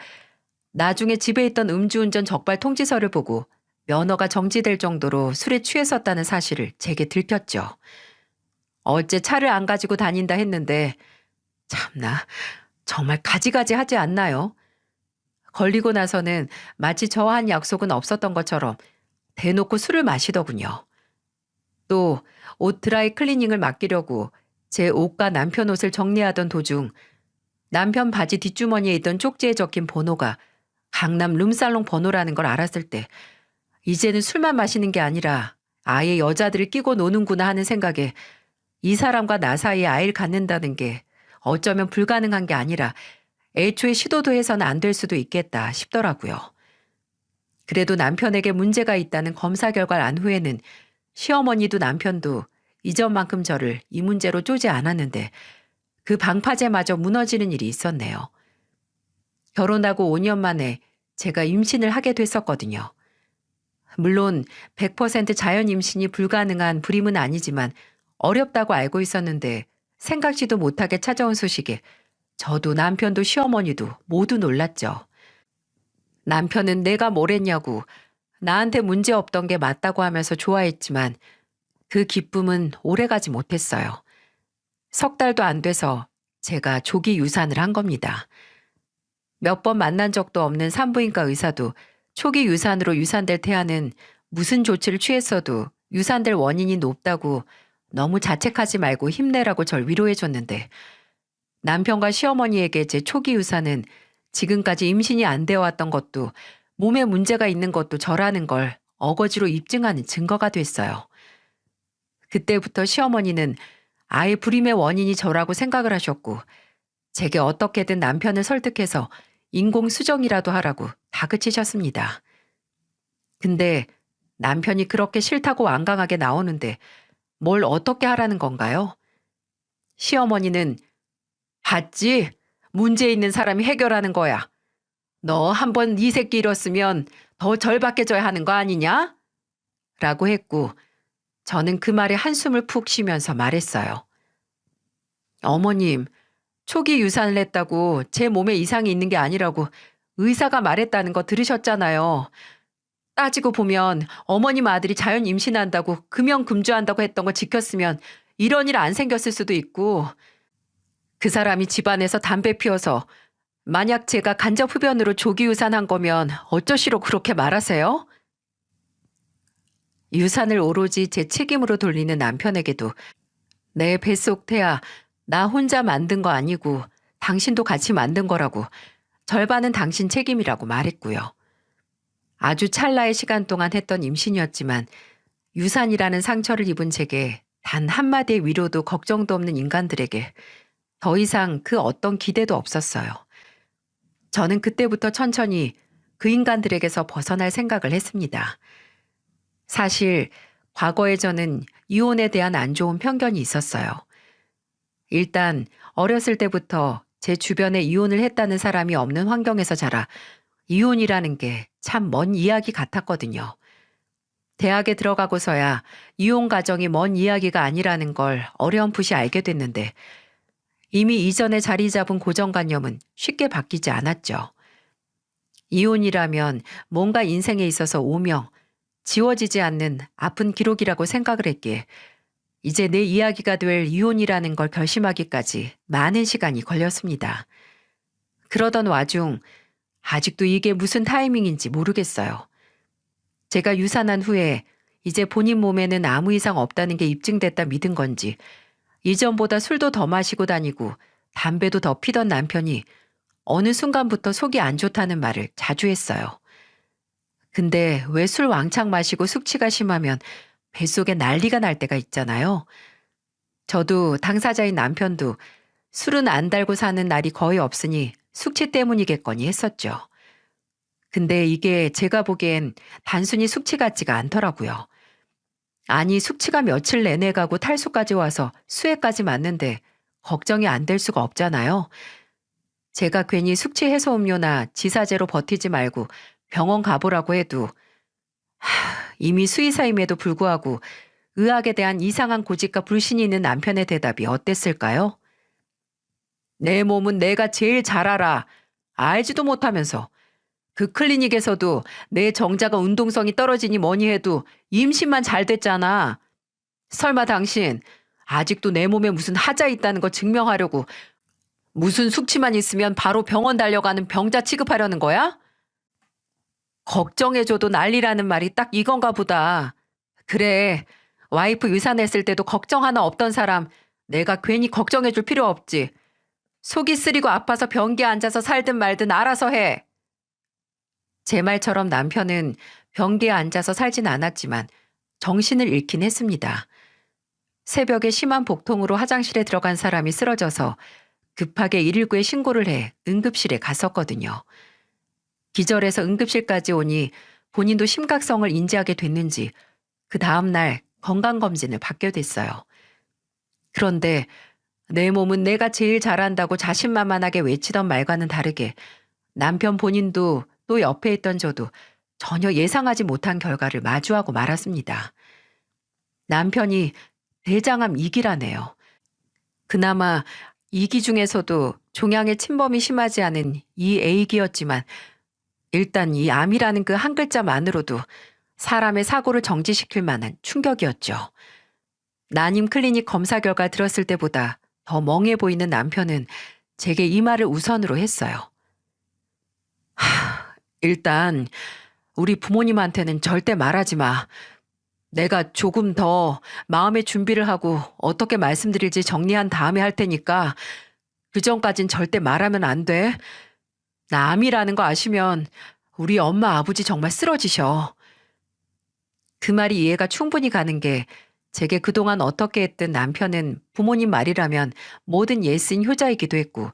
나중에 집에 있던 음주운전 적발 통지서를 보고 면허가 정지될 정도로 술에 취했었다는 사실을 제게 들켰죠. 어째 차를 안 가지고 다닌다 했는데 참나 정말 가지가지 하지 않나요? 걸리고 나서는 마치 저와 한 약속은 없었던 것처럼 대놓고 술을 마시더군요. 또 옷 드라이 클리닝을 맡기려고 제 옷과 남편 옷을 정리하던 도중 남편 바지 뒷주머니에 있던 쪽지에 적힌 번호가 강남 룸살롱 번호라는 걸 알았을 때 이제는 술만 마시는 게 아니라 아예 여자들을 끼고 노는구나 하는 생각에 이 사람과 나 사이에 아이를 갖는다는 게 어쩌면 불가능한 게 아니라 애초에 시도도 해서는 안 될 수도 있겠다 싶더라고요. 그래도 남편에게 문제가 있다는 검사 결과를 안 후에는 시어머니도 남편도 이전만큼 저를 이 문제로 쪼지 않았는데 그 방파제마저 무너지는 일이 있었네요. 결혼하고 5년 만에 제가 임신을 하게 됐었거든요. 물론 100% 자연 임신이 불가능한 불임은 아니지만 어렵다고 알고 있었는데 생각지도 못하게 찾아온 소식에 저도 남편도 시어머니도 모두 놀랐죠. 남편은 내가 뭘 했냐고 나한테 문제 없던 게 맞다고 하면서 좋아했지만 그 기쁨은 오래가지 못했어요. 3달도 안 돼서 제가 조기 유산을 한 겁니다. 몇 번 만난 적도 없는 산부인과 의사도 초기 유산으로 유산될 태아는 무슨 조치를 취했어도 유산될 원인이 높다고 너무 자책하지 말고 힘내라고 절 위로해줬는데 남편과 시어머니에게 제 초기 유산은 지금까지 임신이 안 되어 왔던 것도 몸에 문제가 있는 것도 저라는 걸 어거지로 입증하는 증거가 됐어요. 그때부터 시어머니는 아예 불임의 원인이 저라고 생각을 하셨고 제게 어떻게든 남편을 설득해서 인공수정이라도 하라고 다그치셨습니다. 근데 남편이 그렇게 싫다고 완강하게 나오는데 뭘 어떻게 하라는 건가요? 시어머니는 봤지? 문제 있는 사람이 해결하는 거야. 너 한 번 네 새끼 잃었으면 더 절박해져야 하는 거 아니냐? 라고 했고 저는 그 말에 한숨을 푹 쉬면서 말했어요. 어머님, 초기 유산을 했다고 제 몸에 이상이 있는 게 아니라고 의사가 말했다는 거 들으셨잖아요. 따지고 보면 어머님 아들이 자연 임신한다고 금연 금주한다고 했던 거 지켰으면 이런 일 안 생겼을 수도 있고 그 사람이 집안에서 담배 피워서 만약 제가 간접 흡연으로 조기 유산한 거면 어쩌시로 그렇게 말하세요? 유산을 오로지 제 책임으로 돌리는 남편에게도 내 뱃속 태아 나 혼자 만든 거 아니고 당신도 같이 만든 거라고 절반은 당신 책임이라고 말했고요. 아주 찰나의 시간 동안 했던 임신이었지만 유산이라는 상처를 입은 제게 단 한마디의 위로도 걱정도 없는 인간들에게 더 이상 그 어떤 기대도 없었어요. 저는 그때부터 천천히 그 인간들에게서 벗어날 생각을 했습니다. 사실 과거에 저는 이혼에 대한 안 좋은 편견이 있었어요. 일단 어렸을 때부터 제 주변에 이혼을 했다는 사람이 없는 환경에서 자라 이혼이라는 게 참 먼 이야기 같았거든요. 대학에 들어가고서야 이혼 가정이 먼 이야기가 아니라는 걸 어렴풋이 알게 됐는데 이미 이전에 자리 잡은 고정관념은 쉽게 바뀌지 않았죠. 이혼이라면 뭔가 인생에 있어서 오명, 지워지지 않는 아픈 기록이라고 생각을 했기에 이제 내 이야기가 될 이혼이라는 걸 결심하기까지 많은 시간이 걸렸습니다. 그러던 와중 아직도 이게 무슨 타이밍인지 모르겠어요. 제가 유산한 후에 이제 본인 몸에는 아무 이상 없다는 게 입증됐다 믿은 건지 이전보다 술도 더 마시고 다니고 담배도 더 피던 남편이 어느 순간부터 속이 안 좋다는 말을 자주 했어요. 근데 왜 술 왕창 마시고 숙취가 심하면 뱃속에 난리가 날 때가 있잖아요. 저도 당사자인 남편도 술은 안 달고 사는 날이 거의 없으니 숙취 때문이겠거니 했었죠. 근데 이게 제가 보기엔 단순히 숙취 같지가 않더라고요. 아니 숙취가 며칠 내내 가고 탈수까지 와서 수해까지 맞는데 걱정이 안 될 수가 없잖아요. 제가 괜히 숙취 해소 음료나 지사제로 버티지 말고 병원 가보라고 해도 이미 수의사임에도 불구하고 의학에 대한 이상한 고집과 불신이 있는 남편의 대답이 어땠을까요? 내 몸은 내가 제일 잘 알아. 알지도 못하면서. 그 클리닉에서도 내 정자가 운동성이 떨어지니 뭐니 해도 임신만 잘 됐잖아. 설마 당신 아직도 내 몸에 무슨 하자 있다는 거 증명하려고 무슨 숙취만 있으면 바로 병원 달려가는 병자 취급하려는 거야? 걱정해줘도 난리라는 말이 딱 이건가 보다. 그래, 와이프 유산했을 때도 걱정 하나 없던 사람 내가 괜히 걱정해줄 필요 없지. 속이 쓰리고 아파서 변기에 앉아서 살든 말든 알아서 해. 제 말처럼 남편은 변기에 앉아서 살진 않았지만 정신을 잃긴 했습니다. 새벽에 심한 복통으로 화장실에 들어간 사람이 쓰러져서 급하게 119에 신고를 해 응급실에 갔었거든요. 기절해서 응급실까지 오니 본인도 심각성을 인지하게 됐는지 그 다음날 건강검진을 받게 됐어요. 그런데 내 몸은 내가 제일 잘한다고 자신만만하게 외치던 말과는 다르게 남편 본인도 또 옆에 있던 저도 전혀 예상하지 못한 결과를 마주하고 말았습니다. 남편이 대장암 2기라네요. 그나마 2기 중에서도 종양의 침범이 심하지 않은 이 A기였지만 일단 이 암이라는 그 한 글자만으로도 사람의 사고를 정지시킬 만한 충격이었죠. 난임 클리닉 검사 결과 들었을 때보다 더 멍해 보이는 남편은 제게 이 말을 우선으로 했어요. 일단 우리 부모님한테는 절대 말하지 마. 내가 조금 더 마음의 준비를 하고 어떻게 말씀드릴지 정리한 다음에 할 테니까 그 전까진 절대 말하면 안 돼. 나 암이라는 거 아시면 우리 엄마 아버지 정말 쓰러지셔. 그 말이 이해가 충분히 가는 게 제게 그동안 어떻게 했든 남편은 부모님 말이라면 뭐든 예스인 효자이기도 했고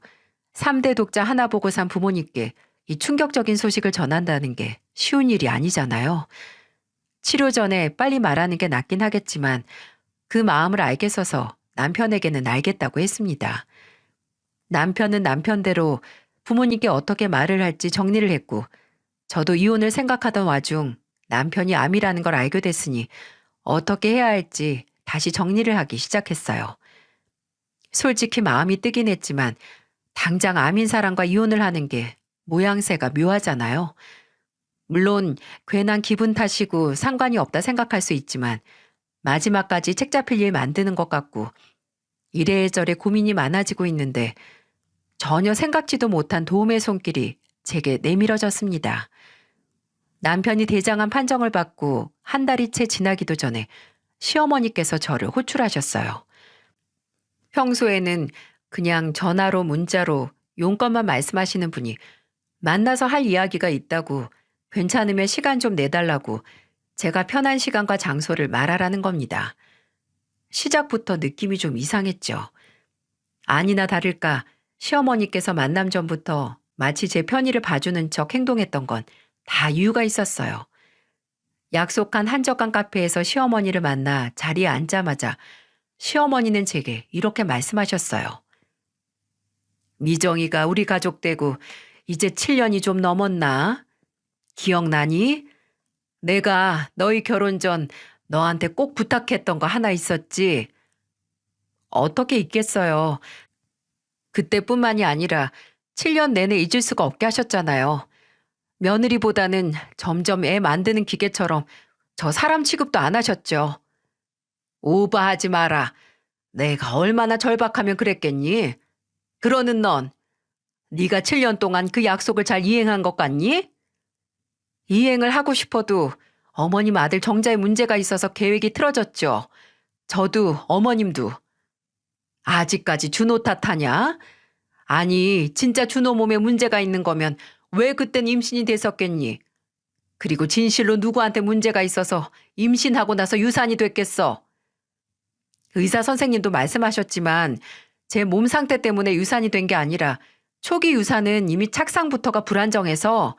3대 독자 하나 보고 산 부모님께 이 충격적인 소식을 전한다는 게 쉬운 일이 아니잖아요. 치료 전에 빨리 말하는 게 낫긴 하겠지만 그 마음을 알겠어서 남편에게는 알겠다고 했습니다. 남편은 남편대로 부모님께 어떻게 말을 할지 정리를 했고 저도 이혼을 생각하던 와중 남편이 암이라는 걸 알게 됐으니 어떻게 해야 할지 다시 정리를 하기 시작했어요. 솔직히 마음이 뜨긴 했지만 당장 암인 사람과 이혼을 하는 게 모양새가 묘하잖아요. 물론 괜한 기분 탓이고 상관이 없다 생각할 수 있지만 마지막까지 책 잡힐 일 만드는 것 같고 이래저래 고민이 많아지고 있는데 전혀 생각지도 못한 도움의 손길이 제게 내밀어졌습니다. 남편이 대장암 판정을 받고 한 달이 채 지나기도 전에 시어머니께서 저를 호출하셨어요. 평소에는 그냥 전화로 문자로 용건만 말씀하시는 분이 만나서 할 이야기가 있다고 괜찮으면 시간 좀 내달라고 제가 편한 시간과 장소를 말하라는 겁니다. 시작부터 느낌이 좀 이상했죠. 아니나 다를까 시어머니께서 만남 전부터 마치 제 편의를 봐주는 척 행동했던 건 다 이유가 있었어요. 약속한 한적한 카페에서 시어머니를 만나 자리에 앉자마자 시어머니는 제게 이렇게 말씀하셨어요. 미정이가 우리 가족 되고 이제 7년이 좀 넘었나? 기억나니? 내가 너희 결혼 전 너한테 꼭 부탁했던 거 하나 있었지? 어떻게 있겠어요. 그때뿐만이 아니라 7년 내내 잊을 수가 없게 하셨잖아요. 며느리보다는 점점 애 만드는 기계처럼 저 사람 취급도 안 하셨죠. 오버하지 마라. 내가 얼마나 절박하면 그랬겠니? 그러는 넌 네가 7년 동안 그 약속을 잘 이행한 것 같니? 이행을 하고 싶어도 어머님 아들 정자에 문제가 있어서 계획이 틀어졌죠. 저도 어머님도. 아직까지 준호 탓하냐? 아니, 진짜 준호 몸에 문제가 있는 거면 왜 그땐 임신이 됐었겠니? 그리고 진실로 누구한테 문제가 있어서 임신하고 나서 유산이 됐겠어? 의사 선생님도 말씀하셨지만 제 몸 상태 때문에 유산이 된 게 아니라 초기 유산은 이미 착상부터가 불안정해서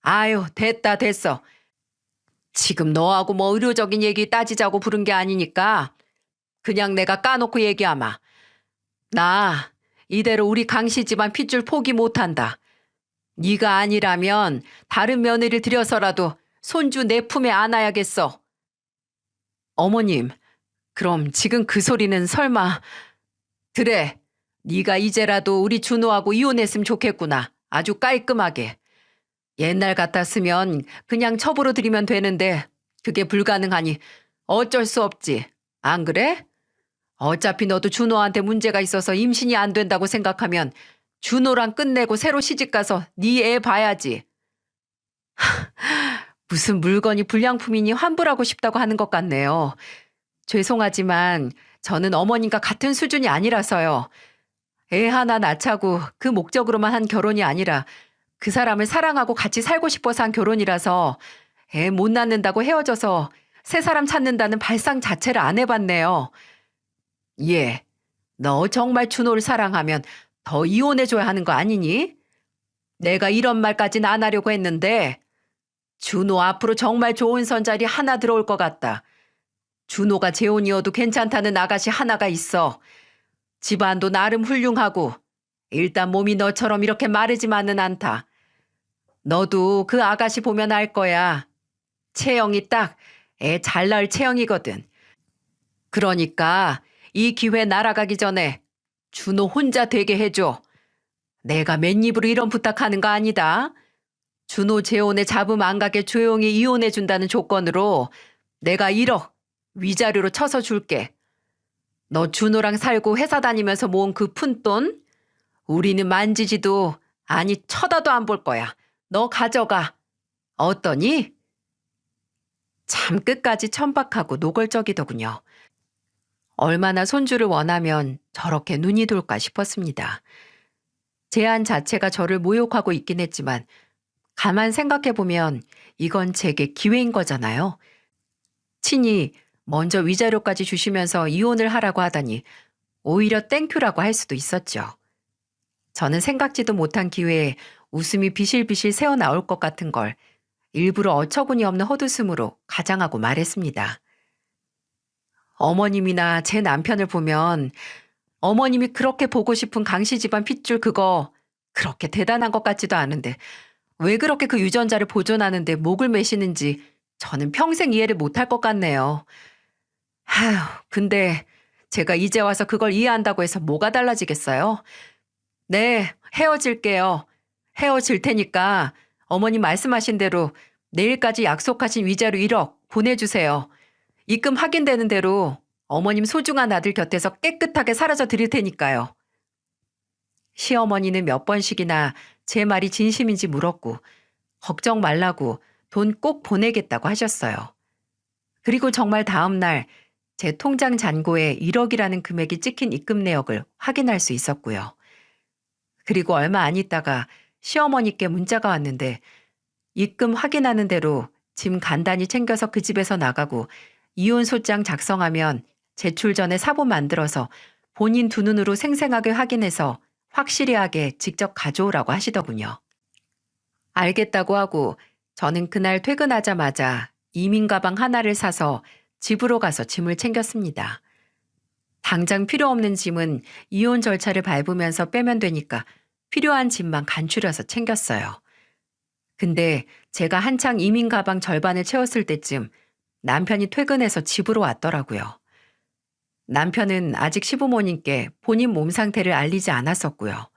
아유, 됐어. 지금 너하고 뭐 의료적인 얘기 따지자고 부른 게 아니니까 그냥 내가 까놓고 얘기하마. 나 이대로 우리 강씨 집안 핏줄 포기 못한다. 네가 아니라면 다른 며느리를 들여서라도 손주 내 품에 안아야겠어. 어머님, 그럼 지금 그 소리는 설마... 그래, 네가 이제라도 우리 준호하고 이혼했으면 좋겠구나. 아주 깔끔하게. 옛날 같았으면 그냥 첩으로 드리면 되는데 그게 불가능하니 어쩔 수 없지. 안 그래? 어차피 너도 준호한테 문제가 있어서 임신이 안 된다고 생각하면 준호랑 끝내고 새로 시집가서 네 애 봐야지. 무슨 물건이 불량품이니 환불하고 싶다고 하는 것 같네요. 죄송하지만 저는 어머님과 같은 수준이 아니라서요. 애 하나 낳자고 그 목적으로만 한 결혼이 아니라 그 사람을 사랑하고 같이 살고 싶어서 한 결혼이라서 애 못 낳는다고 헤어져서 새 사람 찾는다는 발상 자체를 안 해봤네요. 예, 너 정말 준호를 사랑하면 더 이혼해줘야 하는 거 아니니? 내가 이런 말까지는 안 하려고 했는데 준호 앞으로 정말 좋은 선자리 하나 들어올 것 같다. 준호가 재혼이어도 괜찮다는 아가씨 하나가 있어. 집안도 나름 훌륭하고 일단 몸이 너처럼 이렇게 마르지만은 않다. 너도 그 아가씨 보면 알 거야. 체형이 딱 애 잘 낳을 체형이거든. 그러니까 이 기회 날아가기 전에 준호 혼자 되게 해줘. 내가 맨입으로 이런 부탁하는 거 아니다. 준호 재혼에 잡음 안 가게 조용히 이혼해준다는 조건으로 내가 1억 위자료로 쳐서 줄게. 너 준호랑 살고 회사 다니면서 모은 그 푼돈 우리는 만지지도 아니 쳐다도 안 볼 거야. 너 가져가. 어떠니? 참 끝까지 천박하고 노골적이더군요. 얼마나 손주를 원하면 저렇게 눈이 돌까 싶었습니다. 제안 자체가 저를 모욕하고 있긴 했지만 가만 생각해보면 이건 제게 기회인 거잖아요. 친히 먼저 위자료까지 주시면서 이혼을 하라고 하다니 오히려 땡큐라고 할 수도 있었죠. 저는 생각지도 못한 기회에 웃음이 비실비실 새어나올 것 같은 걸 일부러 어처구니 없는 헛웃음으로 가장하고 말했습니다. 어머님이나 제 남편을 보면 어머님이 그렇게 보고 싶은 강씨 집안 핏줄 그거 그렇게 대단한 것 같지도 않은데 왜 그렇게 그 유전자를 보존하는데 목을 매시는지 저는 평생 이해를 못할 것 같네요. 아휴, 근데 제가 이제 와서 그걸 이해한다고 해서 뭐가 달라지겠어요? 네, 헤어질게요. 헤어질 테니까 어머님 말씀하신 대로 내일까지 약속하신 위자료 1억 보내주세요. 입금 확인되는 대로 어머님 소중한 아들 곁에서 깨끗하게 사라져 드릴 테니까요. 시어머니는 몇 번씩이나 제 말이 진심인지 물었고 걱정 말라고 돈 꼭 보내겠다고 하셨어요. 그리고 정말 다음 날 제 통장 잔고에 1억이라는 금액이 찍힌 입금 내역을 확인할 수 있었고요. 그리고 얼마 안 있다가 시어머니께 문자가 왔는데 입금 확인하는 대로 짐 간단히 챙겨서 그 집에서 나가고 이혼 소장 작성하면 제출 전에 사본 만들어서 본인 두 눈으로 생생하게 확인해서 확실히 하게 직접 가져오라고 하시더군요. 알겠다고 하고 저는 그날 퇴근하자마자 이민 가방 하나를 사서 집으로 가서 짐을 챙겼습니다. 당장 필요 없는 짐은 이혼 절차를 밟으면서 빼면 되니까 필요한 짐만 간추려서 챙겼어요. 근데 제가 한창 이민 가방 절반을 채웠을 때쯤 남편이 퇴근해서 집으로 왔더라고요. 남편은 아직 시부모님께 본인 몸 상태를 알리지 않았었고요.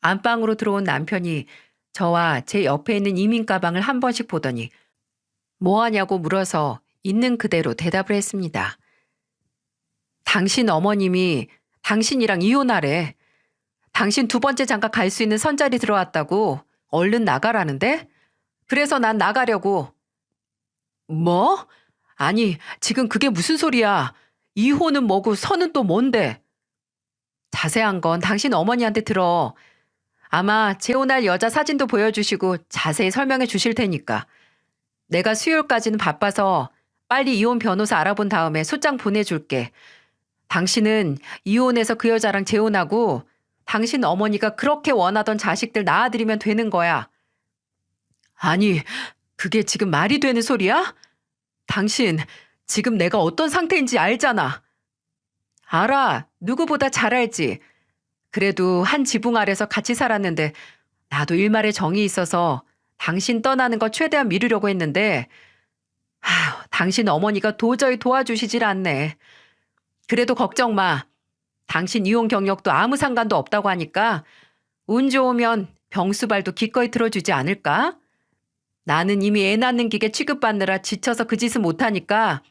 안방으로 들어온 남편이 저와 제 옆에 있는 이민 가방을 한 번씩 보더니 뭐 하냐고 물어서 있는 그대로 대답을 했습니다. 당신 어머님이 당신이랑 이혼하래. 당신 두 번째 장가 갈 수 있는 선자리 들어왔다고 얼른 나가라는데? 그래서 난 나가려고. 뭐? 아니, 지금 그게 무슨 소리야? 이혼은 뭐고 선은 또 뭔데? 자세한 건 당신 어머니한테 들어. 아마 재혼할 여자 사진도 보여주시고 자세히 설명해 주실 테니까. 내가 수요일까지는 바빠서 빨리 이혼 변호사 알아본 다음에 소장 보내줄게. 당신은 이혼해서 그 여자랑 재혼하고 당신 어머니가 그렇게 원하던 자식들 낳아드리면 되는 거야. 아니, 그게 지금 말이 되는 소리야? 당신, 지금 내가 어떤 상태인지 알잖아. 알아. 누구보다 잘 알지. 그래도 한 지붕 아래서 같이 살았는데 나도 일말의 정이 있어서 당신 떠나는 거 최대한 미루려고 했는데 당신 어머니가 도저히 도와주시질 않네. 그래도 걱정 마. 당신 이혼 경력도 아무 상관도 없다고 하니까 운 좋으면 병수발도 기꺼이 들어주지 않을까? 나는 이미 애 낳는 기계 취급받느라 지쳐서 그 짓은 못하니까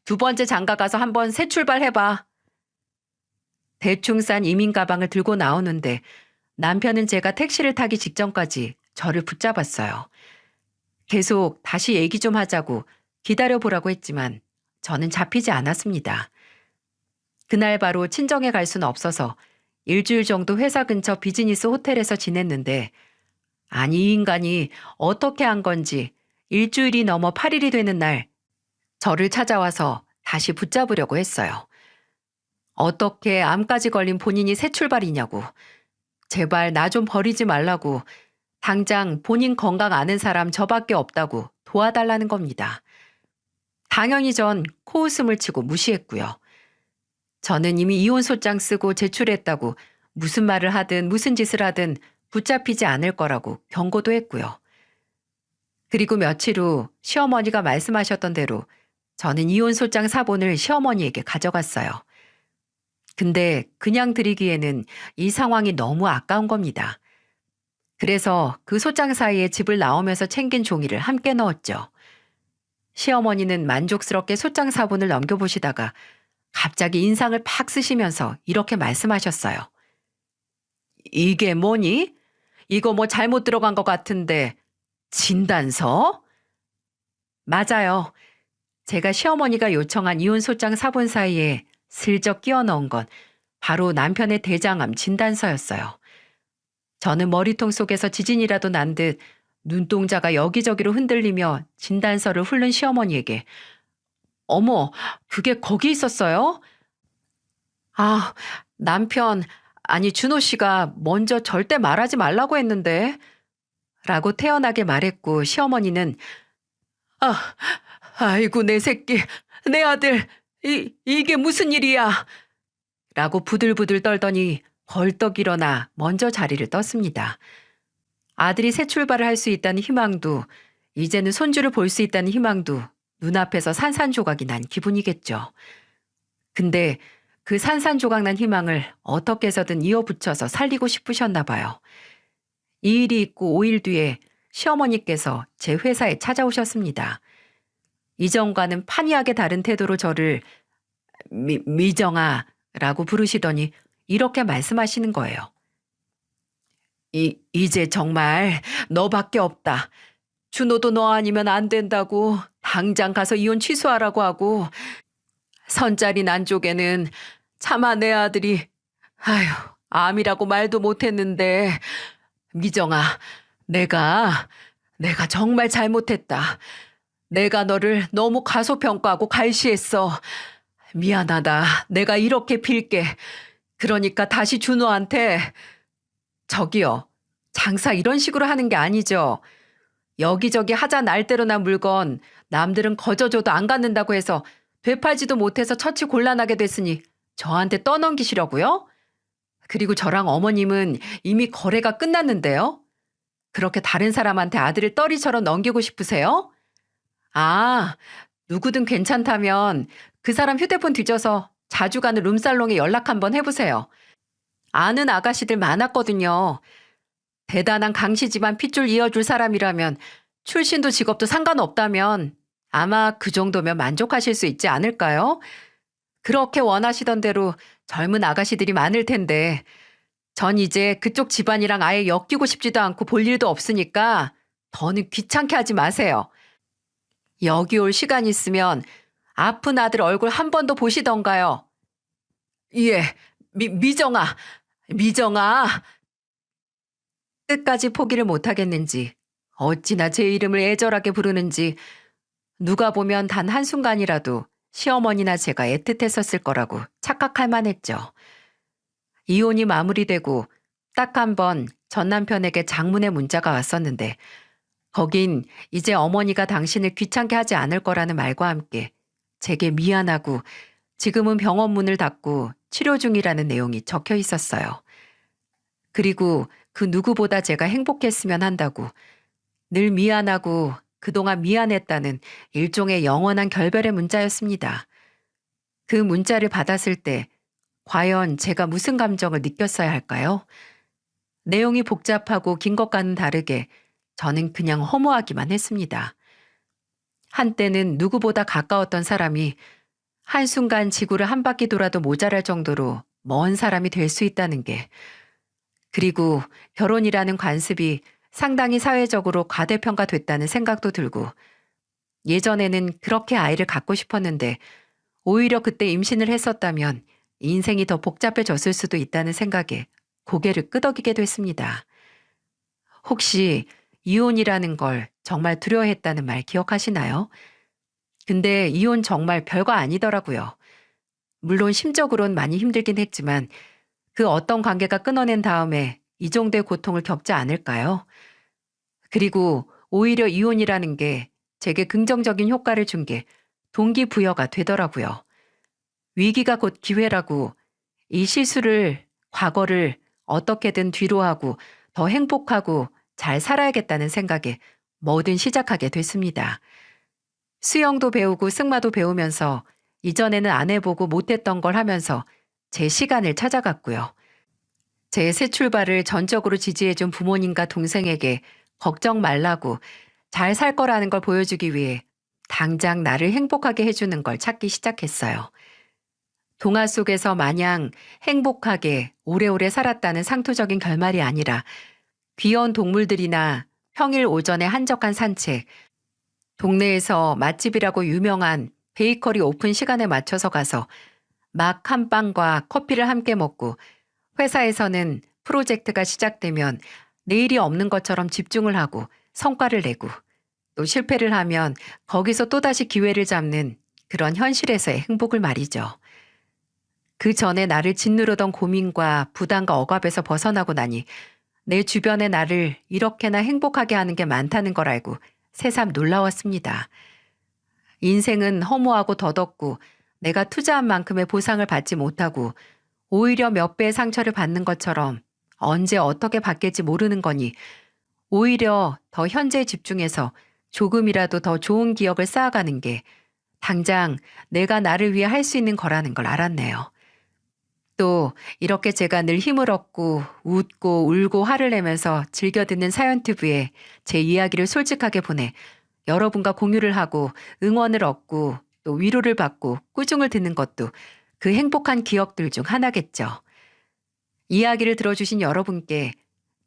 두 번째 장가 가서 한번 새 출발해봐. 대충 싼 이민 가방을 들고 나오는데 남편은 제가 택시를 타기 직전까지 저를 붙잡았어요. 계속 다시 얘기 좀 하자고 기다려보라고 했지만 저는 잡히지 않았습니다. 그날 바로 친정에 갈 수는 없어서 일주일 정도 회사 근처 비즈니스 호텔에서 지냈는데 아니 이 인간이 어떻게 한 건지 일주일이 넘어 8일이 되는 날 저를 찾아와서 다시 붙잡으려고 했어요. 어떻게 암까지 걸린 본인이 새 출발이냐고. 제발 나 좀 버리지 말라고. 당장 본인 건강 아는 사람 저밖에 없다고 도와달라는 겁니다. 당연히 전 코웃음을 치고 무시했고요. 저는 이미 이혼 소장 쓰고 제출했다고 무슨 말을 하든 무슨 짓을 하든 붙잡히지 않을 거라고 경고도 했고요. 그리고 며칠 후 시어머니가 말씀하셨던 대로 저는 이혼 소장 사본을 시어머니에게 가져갔어요. 근데 그냥 드리기에는 이 상황이 너무 아까운 겁니다. 그래서 그 소장 사이에 집을 나오면서 챙긴 종이를 함께 넣었죠. 시어머니는 만족스럽게 소장 사본을 넘겨보시다가 갑자기 인상을 팍 쓰시면서 이렇게 말씀하셨어요. 이게 뭐니? 이거 뭐 잘못 들어간 것 같은데 진단서? 맞아요. 제가 시어머니가 요청한 이혼 소장 사본 사이에 슬쩍 끼워 넣은 건 바로 남편의 대장암 진단서였어요. 저는 머리통 속에서 지진이라도 난 듯 눈동자가 여기저기로 흔들리며 진단서를 훑는 시어머니에게 어머, 그게 거기 있었어요? 아, 남편, 아니 준호 씨가 먼저 절대 말하지 말라고 했는데 라고 태연하게 말했고 시어머니는 아이고 내 새끼, 내 아들, 이게 무슨 일이야? 라고 부들부들 떨더니 벌떡 일어나 먼저 자리를 떴습니다. 아들이 새 출발을 할 수 있다는 희망도 이제는 손주를 볼 수 있다는 희망도 눈앞에서 산산조각이 난 기분이겠죠. 근데 그 산산조각 난 희망을 어떻게 해서든 이어붙여서 살리고 싶으셨나 봐요. 이 일이 있고 5일 뒤에 시어머니께서 제 회사에 찾아오셨습니다. 이전과는 판이하게 다른 태도로 저를 미정아 라고 부르시더니 이렇게 말씀하시는 거예요. 이제 정말 너밖에 없다. 준호도 너 아니면 안 된다고 당장 가서 이혼 취소하라고 하고 선자리 난 쪽에는 차마 내 아들이 암이라고 말도 못했는데 미정아 내가 정말 잘못했다. 내가 너를 너무 과소평가하고 갈시했어. 미안하다. 내가 이렇게 빌게. 그러니까 다시 준호한테 저기요. 장사 이런 식으로 하는 게 아니죠. 여기저기 하자 날대로 난 물건 남들은 거저줘도 안 갖는다고 해서 되팔지도 못해서 처치 곤란하게 됐으니 저한테 떠넘기시려고요? 그리고 저랑 어머님은 이미 거래가 끝났는데요. 그렇게 다른 사람한테 아들을 떨이처럼 넘기고 싶으세요? 아, 누구든 괜찮다면 그 사람 휴대폰 뒤져서 자주 가는 룸살롱에 연락 한번 해보세요. 아는 아가씨들 많았거든요. 대단한 강씨지만 핏줄 이어줄 사람이라면 출신도 직업도 상관없다면 아마 그 정도면 만족하실 수 있지 않을까요? 그렇게 원하시던 대로 젊은 아가씨들이 많을 텐데 전 이제 그쪽 집안이랑 아예 엮이고 싶지도 않고 볼 일도 없으니까 더는 귀찮게 하지 마세요. 여기 올 시간 있으면 아픈 아들 얼굴 한 번 더 보시던가요. 예, 미정아, 미정아. 끝까지 포기를 못하겠는지 어찌나 제 이름을 애절하게 부르는지 누가 보면 단 한순간이라도 시어머니나 제가 애틋했었을 거라고 착각할 만했죠. 이혼이 마무리되고 딱 한 번 전 남편에게 장문의 문자가 왔었는데 거긴 이제 어머니가 당신을 귀찮게 하지 않을 거라는 말과 함께 제게 미안하고 지금은 병원 문을 닫고 치료 중이라는 내용이 적혀 있었어요. 그리고 그 누구보다 제가 행복했으면 한다고 늘 미안하고 그동안 미안했다는 일종의 영원한 결별의 문자였습니다. 그 문자를 받았을 때 과연 제가 무슨 감정을 느꼈어야 할까요? 내용이 복잡하고 긴 것과는 다르게 저는 그냥 허무하기만 했습니다. 한때는 누구보다 가까웠던 사람이 한순간 지구를 한 바퀴 돌아도 모자랄 정도로 먼 사람이 될 수 있다는 게 그리고 결혼이라는 관습이 상당히 사회적으로 과대평가됐다는 생각도 들고 예전에는 그렇게 아이를 갖고 싶었는데 오히려 그때 임신을 했었다면 인생이 더 복잡해졌을 수도 있다는 생각에 고개를 끄덕이게 됐습니다. 혹시 이혼이라는 걸 정말 두려워했다는 말 기억하시나요? 근데 이혼 정말 별거 아니더라고요. 물론 심적으론 많이 힘들긴 했지만 그 어떤 관계가 끊어낸 다음에 이 정도의 고통을 겪지 않을까요? 그리고 오히려 이혼이라는 게 제게 긍정적인 효과를 준 게 동기부여가 되더라고요. 위기가 곧 기회라고 이 실수를, 과거를 어떻게든 뒤로하고 더 행복하고 잘 살아야겠다는 생각에 뭐든 시작하게 됐습니다. 수영도 배우고 승마도 배우면서 이전에는 안 해보고 못했던 걸 하면서 제 시간을 찾아갔고요. 제 새 출발을 전적으로 지지해준 부모님과 동생에게 걱정 말라고 잘 살 거라는 걸 보여주기 위해 당장 나를 행복하게 해주는 걸 찾기 시작했어요. 동화 속에서 마냥 행복하게 오래오래 살았다는 상투적인 결말이 아니라 귀여운 동물들이나 평일 오전에 한적한 산책, 동네에서 맛집이라고 유명한 베이커리 오픈 시간에 맞춰서 가서 막 한 빵과 커피를 함께 먹고 회사에서는 프로젝트가 시작되면 내일이 없는 것처럼 집중을 하고 성과를 내고 또 실패를 하면 거기서 또다시 기회를 잡는 그런 현실에서의 행복을 말이죠. 그 전에 나를 짓누르던 고민과 부담과 억압에서 벗어나고 나니 내 주변에 나를 이렇게나 행복하게 하는 게 많다는 걸 알고 새삼 놀라웠습니다. 인생은 허무하고 덧없고 내가 투자한 만큼의 보상을 받지 못하고 오히려 몇 배의 상처를 받는 것처럼 언제 어떻게 바뀔지 모르는 거니 오히려 더 현재에 집중해서 조금이라도 더 좋은 기억을 쌓아가는 게 당장 내가 나를 위해 할 수 있는 거라는 걸 알았네요. 또 이렇게 제가 늘 힘을 얻고 웃고 울고 화를 내면서 즐겨 듣는 사연튜브에 제 이야기를 솔직하게 보내 여러분과 공유를 하고 응원을 얻고 또 위로를 받고 꾸중을 듣는 것도 그 행복한 기억들 중 하나겠죠. 이야기를 들어주신 여러분께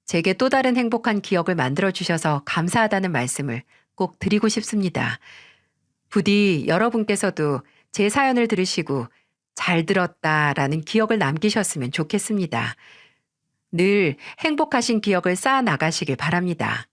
제게 또 다른 행복한 기억을 만들어주셔서 감사하다는 말씀을 꼭 드리고 싶습니다. 부디 여러분께서도 제 사연을 들으시고 잘 들었다라는 기억을 남기셨으면 좋겠습니다. 늘 행복하신 기억을 쌓아 나가시길 바랍니다.